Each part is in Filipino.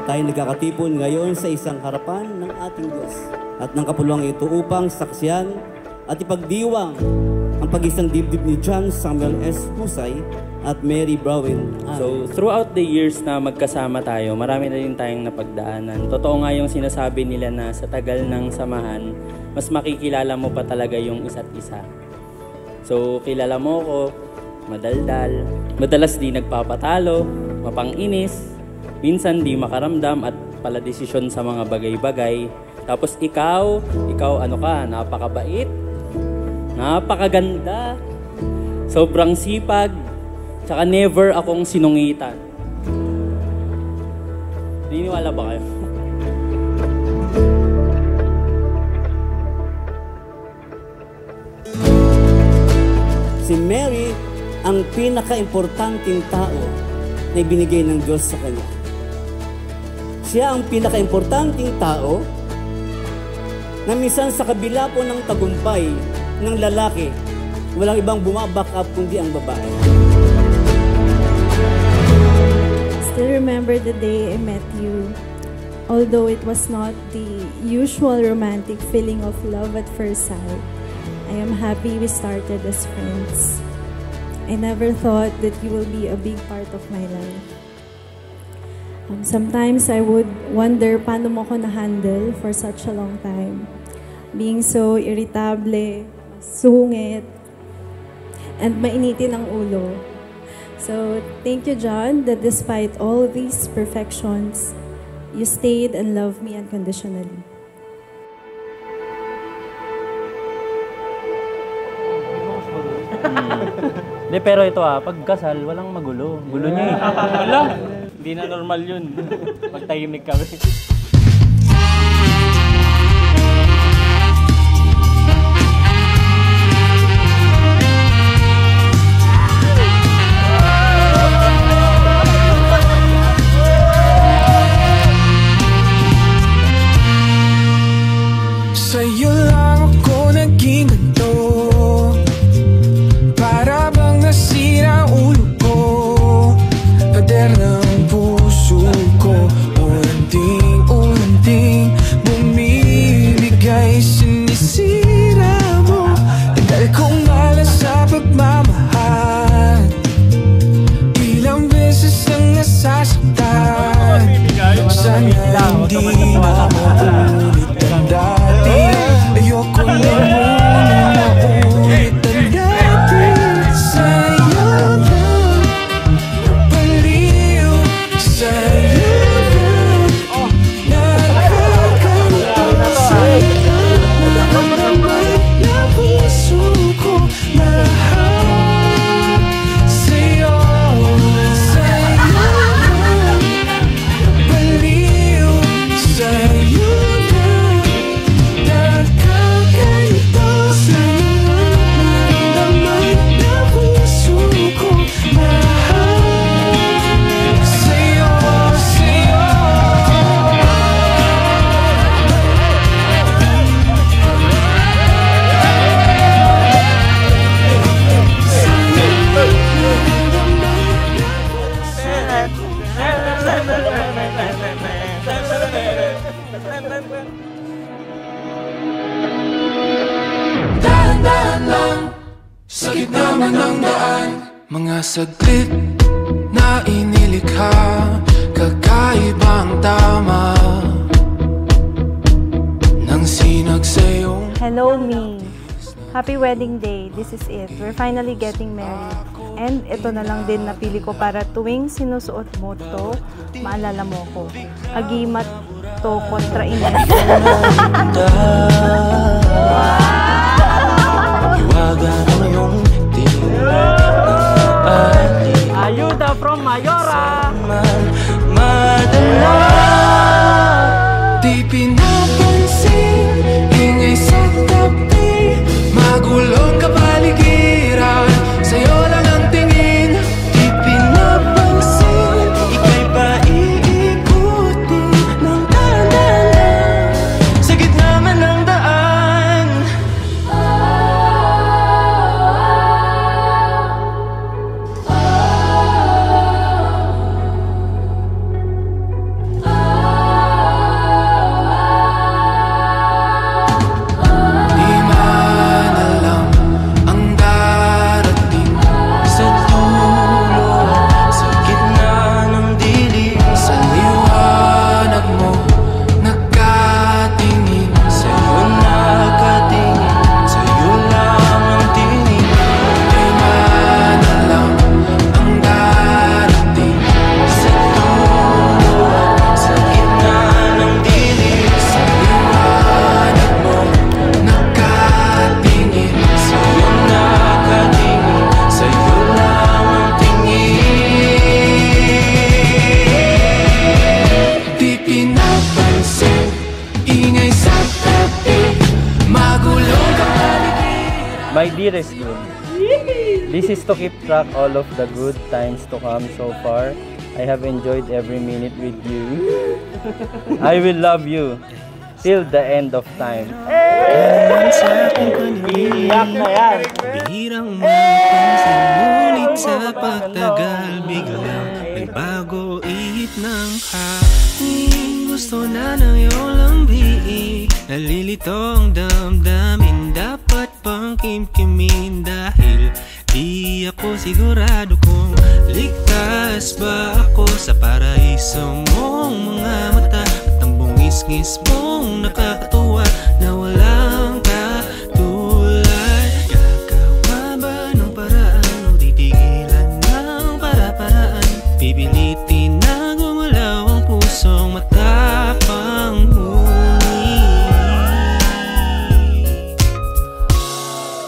tayo nagkakatipon ngayon sa isang harapan ng ating Diyos at ng kapuluang ito upang saksiyan at ipagdiwang ang pag-isang dibdib ni John Samuel S. Husay at Mary Browen. So, throughout the years na magkasama tayo, marami na rin tayong napagdaanan. Totoo nga yung sinasabi nila na sa tagal ng samahan, mas makikilala mo pa talaga yung isa't isa. So, kilala mo ko, madaldal, madalas di nagpapatalo, mapang-inis, minsan di makaramdam at pala desisyon sa mga bagay-bagay. Tapos ikaw ano ka, napakabait, napakaganda, sobrang sipag, tsaka never akong sinungitan. Naniniwala ba kayo? Si Mary ang pinaka-importanting tao na ibinigay ng Diyos sa kanya. Siya ang pinaka-importanting tao na minsan sa kabila po ng tagumpay ng lalaki, walang ibang bumaback up kundi ang babae. Still remember the day I met you. Although it was not the usual romantic feeling of love at first sight, I am happy we started as friends. I never thought that you will be a big part of my life. Sometimes I would wonder paano mo ko na-handle for such a long time. Being so irritable, sungit, and mainitin ang ulo. So, thank you, John, that despite all these perfections, you stayed and loved me unconditionally. Hindi, pero ito pagkasal, walang magulo. Gulo niya eh. Wala. Hindi na normal yun. Magtahimik kami. Sa'yo lang ako naging ganito, para bang nasira ulo ko, pader ng puso ko, unting-unting bumibigay, sinisira mo. Tagal kong alas sa pagmamahal, ilang beses ang nasasaktan. Sana hindi na maulit ang dati. Ayoko na muna maulit ang dati. Sa'yo lang, baliw. Sa'yo lang, nakakalito. Sa'yo lang, naman na puso ko mahal. Sa'yo, sa'yo lang, baliw. Sa'yo lang, nakakalito. Sa'yo lang, naman na puso ko mahal. Sa'yo, sa'yo. Dahan-dahan lang, sa gitna man ng daan, mga saglit na inilikha, kakaibang tama ng sinag sa'yong. Hello, me. Happy wedding day. This is it. We're finally getting married. And ito na lang din napili ko para tuwing sinusuot mo to, maalala mo ko. Agimat to kontra Ines. Ayuda from Mayora! Di pinapansin, ingay sa tabi, magulong kapaligiran, sa'yo lang ang tingin. Di pinapansin, ika'y ba iikutin ng dahan-dahan sa gitna man ng daan. year is good. This is to keep track all of the good times to come so far. I have enjoyed every minute with you. I will love you till the end of time. Iyak na yan! Bihirang mapansin, ngunit sa pagtagal biglang nagbago ihip ng hangin. Gusto na ng iyong lambiin, nalilito ang damdamin. Dapat pang kimkimin dahil di ako sigurado kung ligtas ba ako sa paraiso mong mga mata at ang bungis-ngis mong nakakatuwa na walang katulad. Gagawa ba ng paraan o titigilan ng para-paraan? Pipilitin na gumalaw ang pusong matapang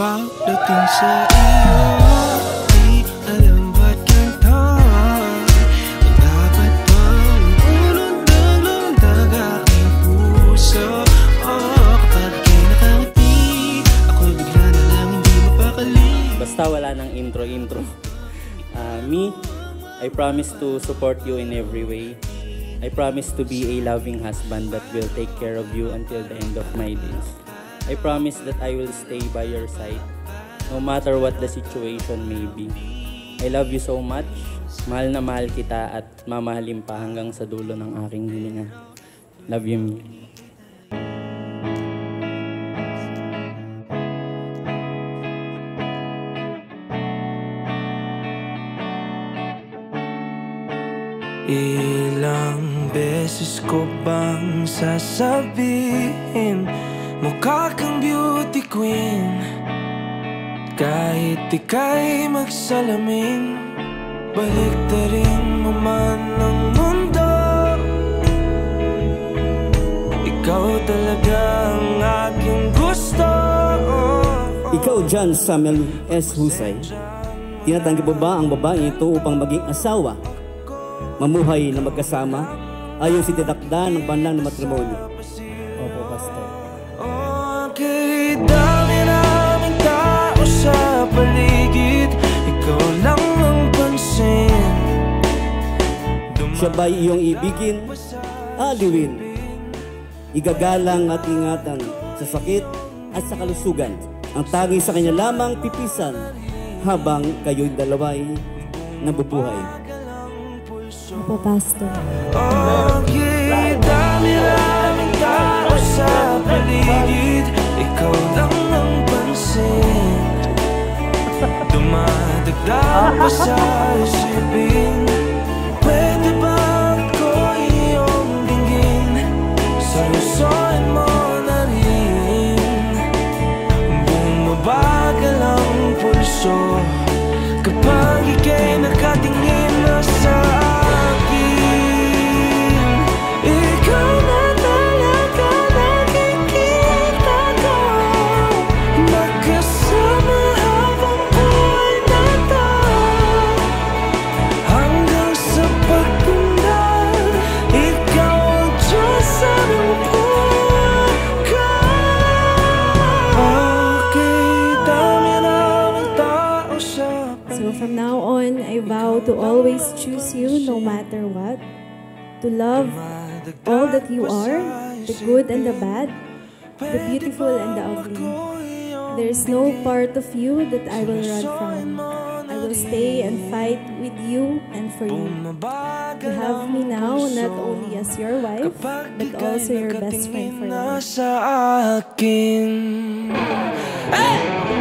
pagdating sa iyo, di alam ba't ganito. Kung dapat bang ulundag-lundag aking puso. Kapag kayo nakangiti, ako'y bigla na lang hindi mapakali. Basta wala ng intro. Me, I promise to support you in every way. I promise to be a loving husband that will take care of you until the end of my days. I promise that I will stay by your side, no matter what the situation may be. I love you so much. Mahal na mahal kita at mamahalin pa hanggang sa dulo ng aking hilinga. Love you, me. Ilang beses ko bang sasabihin, mukha kang beauty queen. Kahit ika'y magsalamin, baliktarin mo man ang mundo. Ikaw talaga ang aking gusto. Ikaw, John Samuel S. Husay, tinatanggi mo ba ang babae ito upang maging asawa, mamuhay na magkasama, ayon sa titakda ng banlang na matrimonyo? Opo, Pastor. Okay, dami naming tao sa paligid, ikaw lang ang pansin. Siya ba'y iyong ibigin, aliwin, igagalang at ingatan sa sakit at sa kalusugan? Ang tanging sa kanya lamang pipisan habang kayo'y dalawa'y nabubuhay. Opo, Pastor. Okay, dami naming tao sa paligid, ikaw lang ang pansin. Dumadagdag pa sa isipin, pwede ba ako iyong dinggin? Salusoin mo na rin, bumabagal ang pulso kapag ika'y nakatingin na sa From now on, I vow to always choose you no matter what, to love all that you are, the good and the bad, the beautiful and the ugly. There is no part of you that I will run from. I will stay and fight with you and for you. You have me now not only as your wife, but also your best friend for life. Hey!